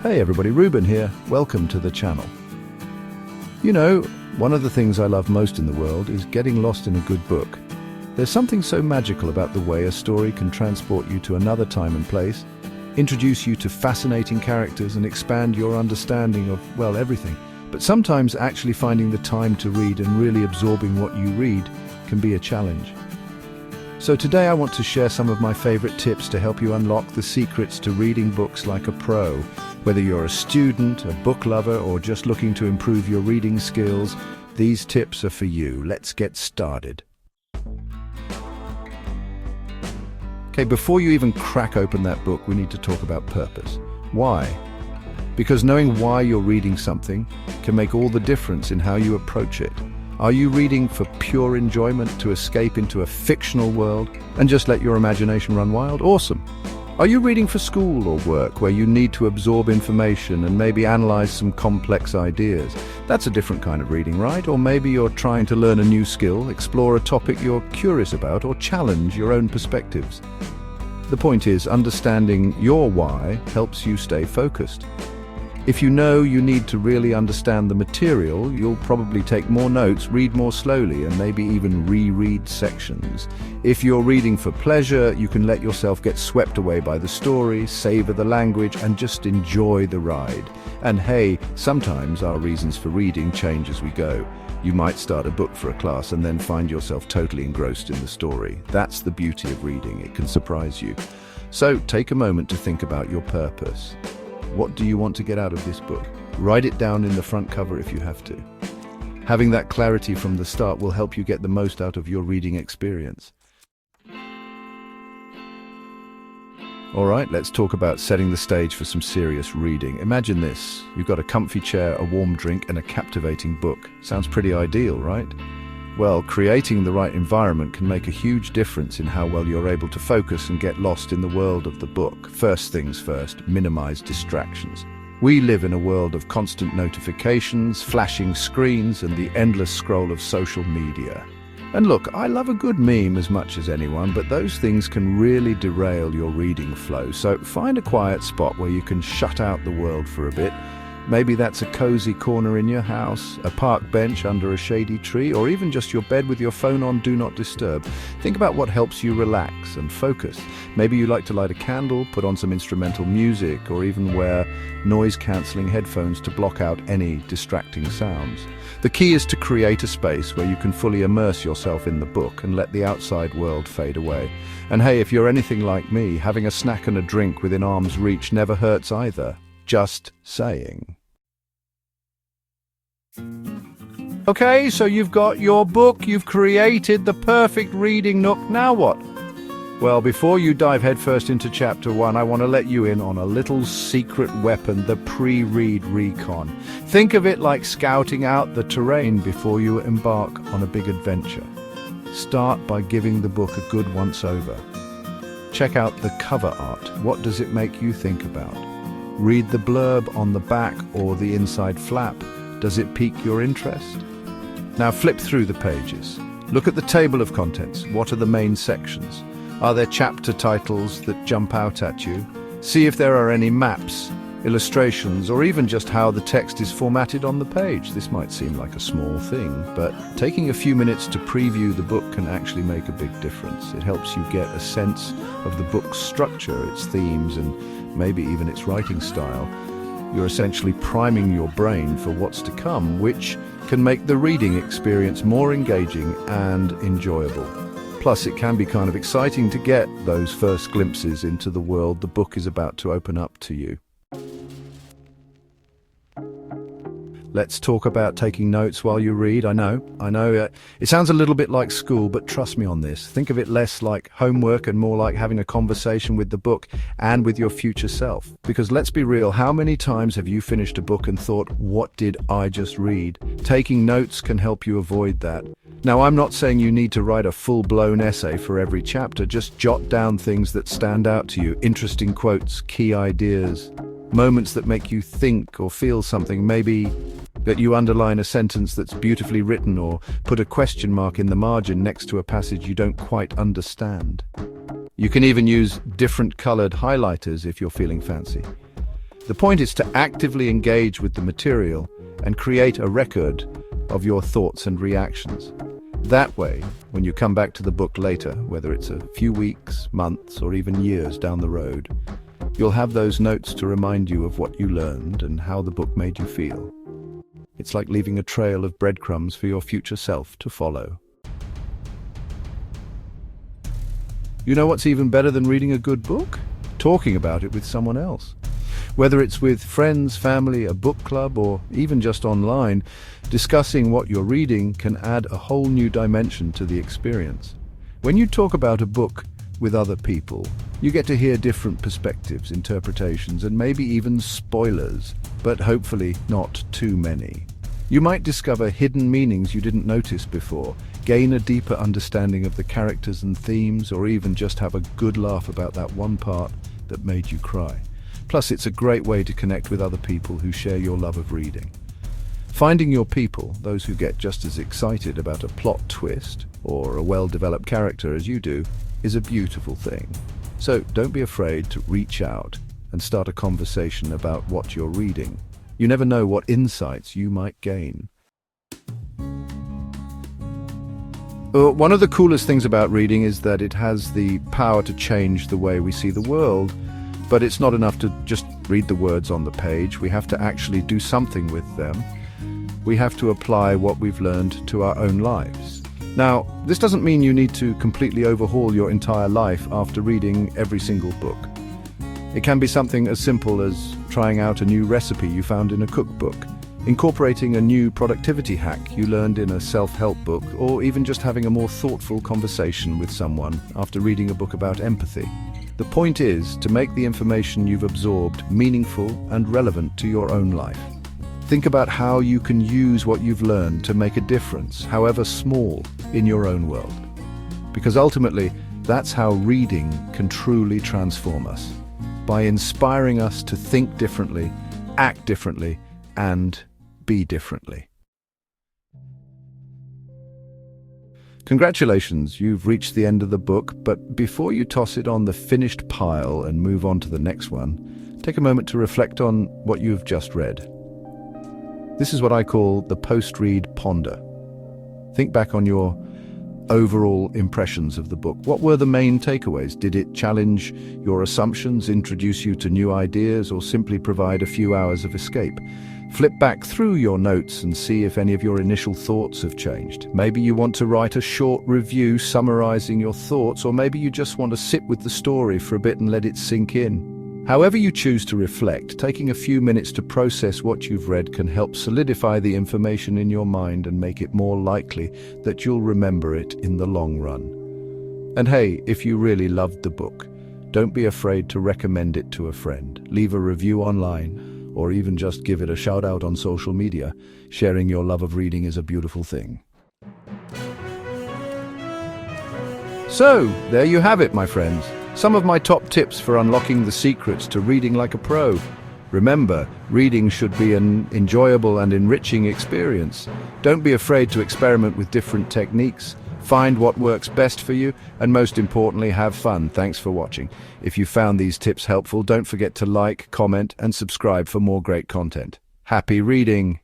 Hey everybody, Ruben here. Welcome to the channel. You know, one of the things I love most in the world is getting lost in a good book. There's something so magical about the way a story can transport you to another time and place, introduce you to fascinating characters and expand your understanding of, well, everything. But sometimes actually finding the time to read and really absorbing what you read can be a challenge. So today I want to share some of my favorite tips to help you unlock the secrets to reading books like a pro. Whether you're a student, a book lover, or just looking to improve your reading skills, these tips are for you. Let's get started. Okay, before you even crack open that book, we need to talk about purpose. Why? Because knowing why you're reading something can make all the difference in how you approach it. Are you reading for pure enjoyment, to escape into a fictional world and just let your imagination run wild? Awesome. Are you reading for school or work where you need to absorb information and maybe analyze some complex ideas? That's a different kind of reading, right? Or maybe you're trying to learn a new skill, explore a topic you're curious about, or challenge your own perspectives. The point is, understanding your why helps you stay focused. If you know you need to really understand the material, you'll probably take more notes, read more slowly, and maybe even reread sections. If you're reading for pleasure, you can let yourself get swept away by the story, savor the language, and just enjoy the ride. And hey, sometimes our reasons for reading change as we go. You might start a book for a class and then find yourself totally engrossed in the story. That's the beauty of reading. It can surprise you. So take a moment to think about your purpose. What do you want to get out of this book? Write it down in the front cover if you have to. Having that clarity from the start will help you get the most out of your reading experience. All right, let's talk about setting the stage for some serious reading. Imagine this. You've got a comfy chair, a warm drink, and a captivating book. Sounds pretty ideal, right? Well, creating the right environment can make a huge difference in how well you're able to focus and get lost in the world of the book. First things first, minimize distractions. We live in a world of constant notifications, flashing screens, and the endless scroll of social media. And look, I love a good meme as much as anyone, but those things can really derail your reading flow. So find a quiet spot where you can shut out the world for a bit. Maybe that's a cozy corner in your house, a park bench under a shady tree, or even just your bed with your phone on Do Not Disturb. Think about what helps you relax and focus. Maybe you like to light a candle, put on some instrumental music, or even wear noise-cancelling headphones to block out any distracting sounds. The key is to create a space where you can fully immerse yourself in the book and let the outside world fade away. And hey, if you're anything like me, having a snack and a drink within arm's reach never hurts either. Just saying. Okay, so you've got your book, you've created the perfect reading nook. Now what? Well, before you dive headfirst into chapter 1, I want to let you in on a little secret weapon, the Pre-Read Recon. Think of it like scouting out the terrain before you embark on a big adventure. Start by giving the book a good once-over. Check out the cover art. What does it make you think about? Read the blurb on the back or the inside flap. Does it pique your interest? Now flip through the pages. Look at the table of contents. What are the main sections? Are there chapter titles that jump out at you? See if there are any maps, illustrations, or even just how the text is formatted on the page. This might seem like a small thing, but taking a few minutes to preview the book can actually make a big difference. It helps you get a sense of the book's structure, its themes, and maybe even its writing style. You're essentially priming your brain for what's to come, which can make the reading experience more engaging and enjoyable. Plus, it can be kind of exciting to get those first glimpses into the world the book is about to open up to you. Let's talk about taking notes while you read. I know, it sounds a little bit like school, but trust me on this. Think of it less like homework and more like having a conversation with the book and with your future self. Because let's be real, how many times have you finished a book and thought, what did I just read? Taking notes can help you avoid that. Now, I'm not saying you need to write a full-blown essay for every chapter. Just jot down things that stand out to you, interesting quotes, key ideas, moments that make you think or feel something. Maybe that you underline a sentence that's beautifully written or put a question mark in the margin next to a passage you don't quite understand. You can even use different colored highlighters if you're feeling fancy. The point is to actively engage with the material and create a record of your thoughts and reactions. That way, when you come back to the book later, whether it's a few weeks, months, or even years down the road, you'll have those notes to remind you of what you learned and how the book made you feel. It's like leaving a trail of breadcrumbs for your future self to follow. You know what's even better than reading a good book? Talking about it with someone else. Whether it's with friends, family, a book club, or even just online, discussing what you're reading can add a whole new dimension to the experience. When you talk about a book with other people, you get to hear different perspectives, interpretations, and maybe even spoilers, but hopefully not too many. You might discover hidden meanings you didn't notice before, gain a deeper understanding of the characters and themes, or even just have a good laugh about that one part that made you cry. Plus, it's a great way to connect with other people who share your love of reading. Finding your people, those who get just as excited about a plot twist or a well-developed character as you do, is a beautiful thing. So don't be afraid to reach out and start a conversation about what you're reading. You never know what insights you might gain. One of the coolest things about reading is that it has the power to change the way we see the world. But it's not enough to just read the words on the page. We have to actually do something with them. We have to apply what we've learned to our own lives. Now, this doesn't mean you need to completely overhaul your entire life after reading every single book. It can be something as simple as trying out a new recipe you found in a cookbook, incorporating a new productivity hack you learned in a self-help book, or even just having a more thoughtful conversation with someone after reading a book about empathy. The point is to make the information you've absorbed meaningful and relevant to your own life. Think about how you can use what you've learned to make a difference, however small, in your own world. Because ultimately, that's how reading can truly transform us, by inspiring us to think differently, act differently, and be differently. Congratulations, you've reached the end of the book, but before you toss it on the finished pile and move on to the next one, take a moment to reflect on what you've just read. This is what I call the post-read ponder. Think back on your overall impressions of the book. What were the main takeaways? Did it challenge your assumptions, introduce you to new ideas, or simply provide a few hours of escape? Flip back through your notes and see if any of your initial thoughts have changed. Maybe you want to write a short review summarizing your thoughts, or maybe you just want to sit with the story for a bit and let it sink in. However you choose to reflect, taking a few minutes to process what you've read can help solidify the information in your mind and make it more likely that you'll remember it in the long run. And hey, if you really loved the book, don't be afraid to recommend it to a friend. Leave a review online, or even just give it a shout out on social media. Sharing your love of reading is a beautiful thing. So, there you have it, my friends. Some of my top tips for unlocking the secrets to reading like a pro. Remember, reading should be an enjoyable and enriching experience. Don't be afraid to experiment with different techniques. Find what works best for you, and most importantly, have fun. Thanks for watching. If you found these tips helpful, don't forget to like, comment, and subscribe for more great content. Happy reading!